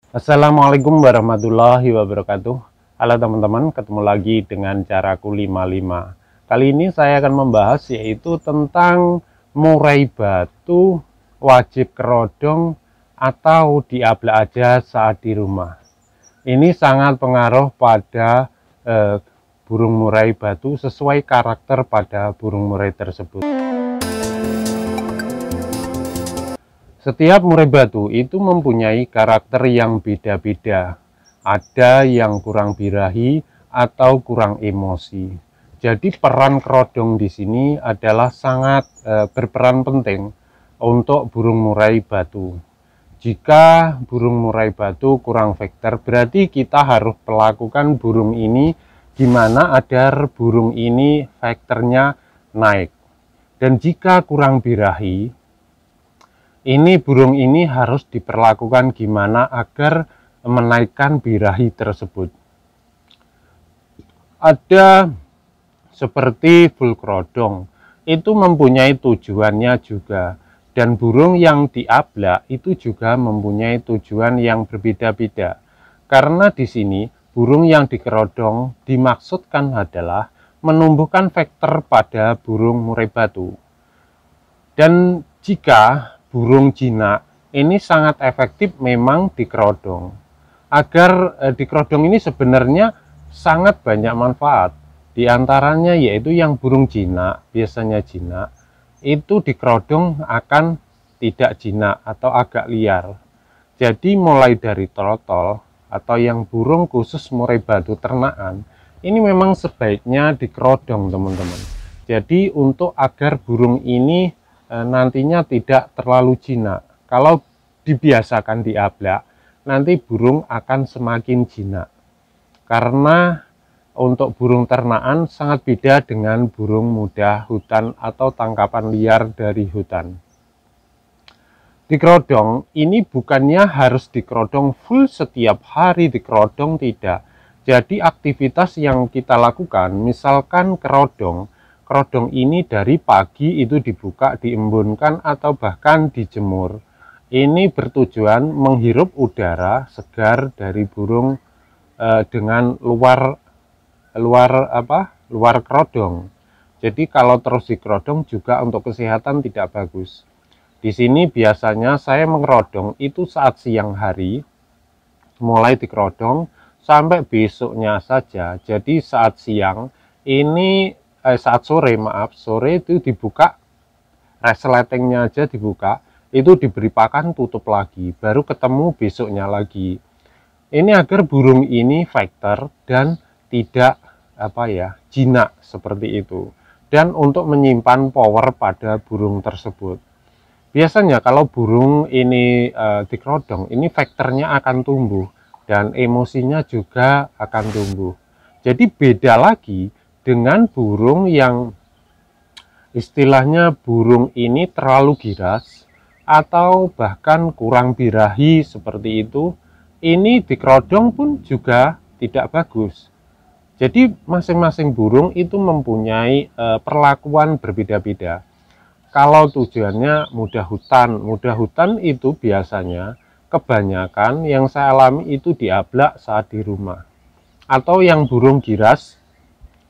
Assalamualaikum warahmatullahi wabarakatuh. Halo teman-teman, ketemu lagi dengan caraku 55. Kali ini saya akan membahas yaitu tentang murai batu wajib kerodong atau diablak aja saat di rumah. Ini sangat pengaruh pada burung murai batu sesuai karakter pada burung murai tersebut. Setiap murai batu itu mempunyai karakter yang beda-beda. Ada yang kurang birahi atau kurang emosi. Jadi peran kerodong di sini adalah sangat berperan penting untuk burung murai batu. Jika burung murai batu kurang vektor, berarti kita harus melakukan burung ini gimana agar burung ini vektornya naik. Dan jika kurang birahi, ini burung ini harus diperlakukan gimana agar menaikkan birahi tersebut. Ada seperti full kerodong, itu mempunyai tujuannya juga. Dan burung yang diablak itu juga mempunyai tujuan yang berbeda-beda. Karena di sini burung yang dikerodong dimaksudkan adalah menumbuhkan vektor pada burung murai batu. Dan jika burung jinak ini sangat efektif memang dikerodong. Agar dikerodong ini sebenarnya sangat banyak manfaat. Di antaranya yaitu yang burung jinak, biasanya jinak, itu dikerodong akan tidak jinak atau agak liar. Jadi mulai dari trotol atau yang burung khusus murai batu ternakan, ini memang sebaiknya dikerodong teman-teman. Jadi untuk agar burung ini nantinya tidak terlalu jinak. Kalau dibiasakan diablak, nanti burung akan semakin jinak. Karena untuk burung ternakan sangat beda dengan burung muda hutan atau tangkapan liar dari hutan. Dikerodong ini bukannya harus dikerodong full setiap hari dikerodong, tidak. Jadi aktivitas yang kita lakukan, misalkan kerodong ini dari pagi itu dibuka, diembunkan atau bahkan dijemur. Ini bertujuan menghirup udara segar dari burung dengan luar kerodong. Jadi kalau terus dikerodong juga untuk kesehatan tidak bagus. Di sini biasanya saya mengerodong itu saat siang hari, mulai dikerodong sampai besoknya saja. Jadi saat siang ini saat sore itu dibuka, resletingnya aja dibuka, itu diberi pakan, tutup lagi, baru ketemu besoknya lagi. Ini agar burung ini vektor dan tidak jinak seperti itu. Dan untuk menyimpan power pada burung tersebut. Biasanya kalau burung ini dikerodong, ini vektornya akan tumbuh dan emosinya juga akan tumbuh. Jadi beda lagi dengan burung yang istilahnya burung ini terlalu giras atau bahkan kurang birahi seperti itu, ini dikerodong pun juga tidak bagus. Jadi masing-masing burung itu mempunyai perlakuan berbeda-beda. Kalau tujuannya muda hutan itu biasanya kebanyakan yang saya alami itu diablak saat di rumah. Atau yang burung giras,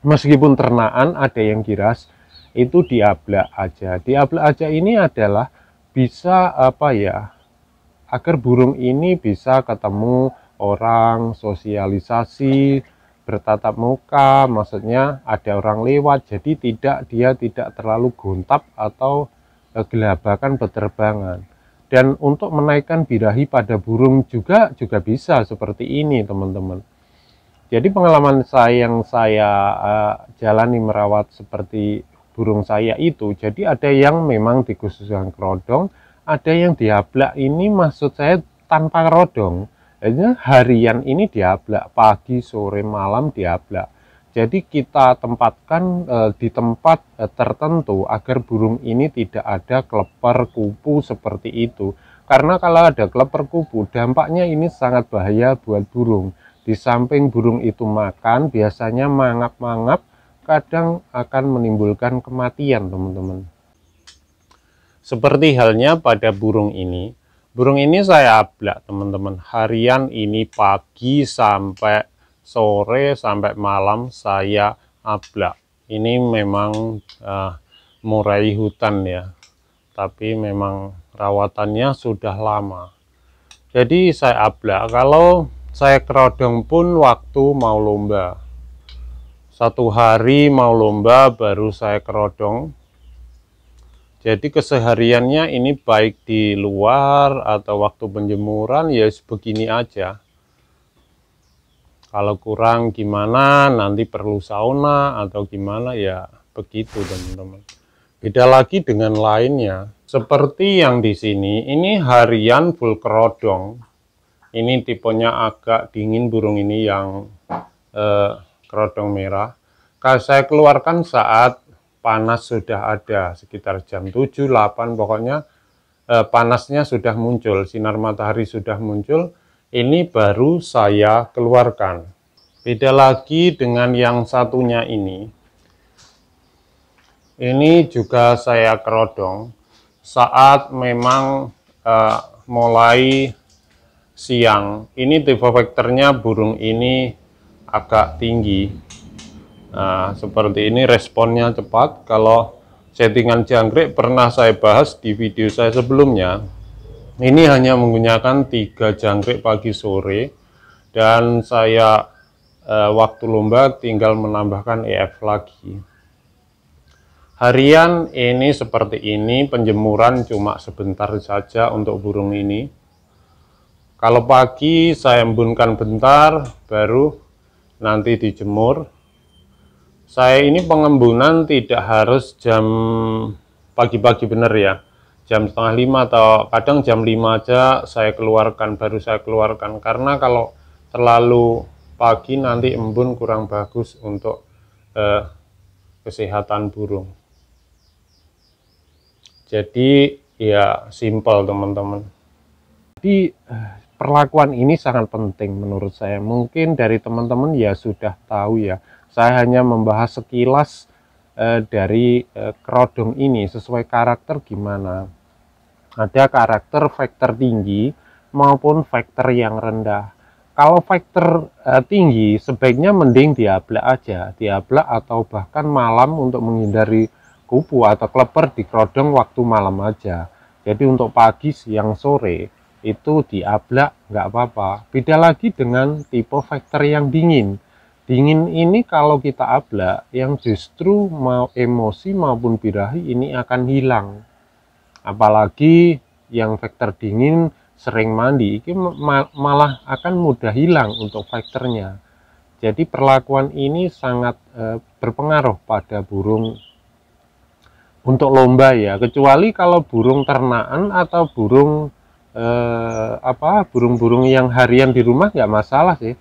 meskipun ternakan ada yang giras, itu diablak aja. Diablak aja ini adalah bisa agar burung ini bisa ketemu orang, sosialisasi, bertatap muka, maksudnya ada orang lewat, jadi dia tidak terlalu gontab atau gelabakan berterbangan. Dan untuk menaikkan birahi pada burung juga bisa seperti ini teman-teman. Jadi pengalaman yang saya jalani merawat seperti burung saya itu, jadi ada yang memang dikhususkan kerodong, ada yang diablak. Ini maksud saya tanpa kerodong. Jadi harian ini diablak, pagi, sore, malam diablak. Jadi kita tempatkan di tempat tertentu agar burung ini tidak ada kleper kupu seperti itu. Karena kalau ada kleper kupu, dampaknya ini sangat bahaya buat burung. Di samping burung itu makan, biasanya mangap-mangap, kadang akan menimbulkan kematian teman-teman. Seperti halnya pada burung ini, Burung ini saya ablak teman-teman, harian ini pagi sampai sore sampai malam saya ablak. Ini memang murai hutan ya, tapi memang rawatannya sudah lama. Jadi saya ablak. Kalau saya kerodong pun waktu mau lomba, 1 hari mau lomba baru saya kerodong. Jadi kesehariannya ini baik di luar atau waktu penjemuran ya begini aja. Kalau kurang gimana nanti perlu sauna atau gimana ya begitu teman-teman. Beda lagi dengan lainnya. Seperti yang di sini, ini harian full kerodong. Ini tipenya agak dingin burung ini yang kerodong merah. Kalau saya keluarkan saat panas sudah ada, sekitar jam 7, 8, pokoknya panasnya sudah muncul, sinar matahari sudah muncul, ini baru saya keluarkan. Beda lagi dengan yang satunya ini juga saya kerodong saat memang mulai siang. Ini tipe vektornya burung ini agak tinggi. Nah, seperti ini responnya cepat. Kalau settingan jangkrik pernah saya bahas di video saya sebelumnya. Ini hanya menggunakan 3 jangkrik pagi sore dan saya waktu lomba tinggal menambahkan EF lagi. Harian ini seperti ini, penjemuran cuma sebentar saja untuk burung ini. Kalau pagi saya embunkan bentar, baru nanti dijemur. Saya ini pengembunan tidak harus jam pagi-pagi bener ya, jam setengah 5 atau kadang jam 5 aja saya keluarkan, baru saya keluarkan. Karena kalau terlalu pagi nanti embun kurang bagus untuk kesehatan burung. Jadi ya simpel teman-teman. Jadi perlakuan ini sangat penting menurut saya. Mungkin dari teman-teman ya sudah tahu ya. Saya hanya membahas sekilas dari kerodong ini sesuai karakter gimana. Ada karakter vektor tinggi maupun vektor yang rendah. Kalau vektor tinggi sebaiknya mending diablak aja, diablak atau bahkan malam untuk menghindari kupu atau kleper di kerodong waktu malam aja. Jadi untuk pagi, siang, sore itu diablak nggak apa-apa. Beda lagi dengan tipe vektor yang dingin. Dingin ini kalau kita ablak, yang justru mau emosi maupun birahi ini akan hilang. Apalagi yang vektor dingin sering mandi, ini malah akan mudah hilang untuk vektornya. Jadi perlakuan ini sangat berpengaruh pada burung untuk lomba ya. Kecuali kalau burung ternakan atau burung burung-burung yang harian di rumah nggak masalah sih.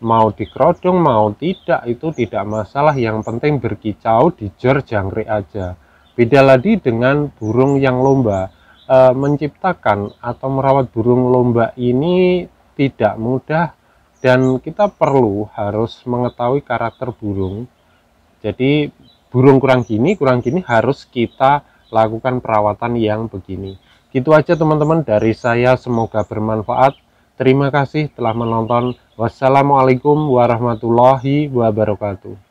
Mau dikerodong mau tidak itu tidak masalah, yang penting berkicau di jor jangkrik aja. Beda lagi dengan burung yang lomba. Menciptakan atau merawat burung lomba ini tidak mudah dan kita perlu harus mengetahui karakter burung. Jadi burung kurang gini harus kita lakukan perawatan yang begini. Gitu aja teman-teman dari saya, semoga bermanfaat. Terima kasih telah menonton. Wassalamualaikum warahmatullahi wabarakatuh.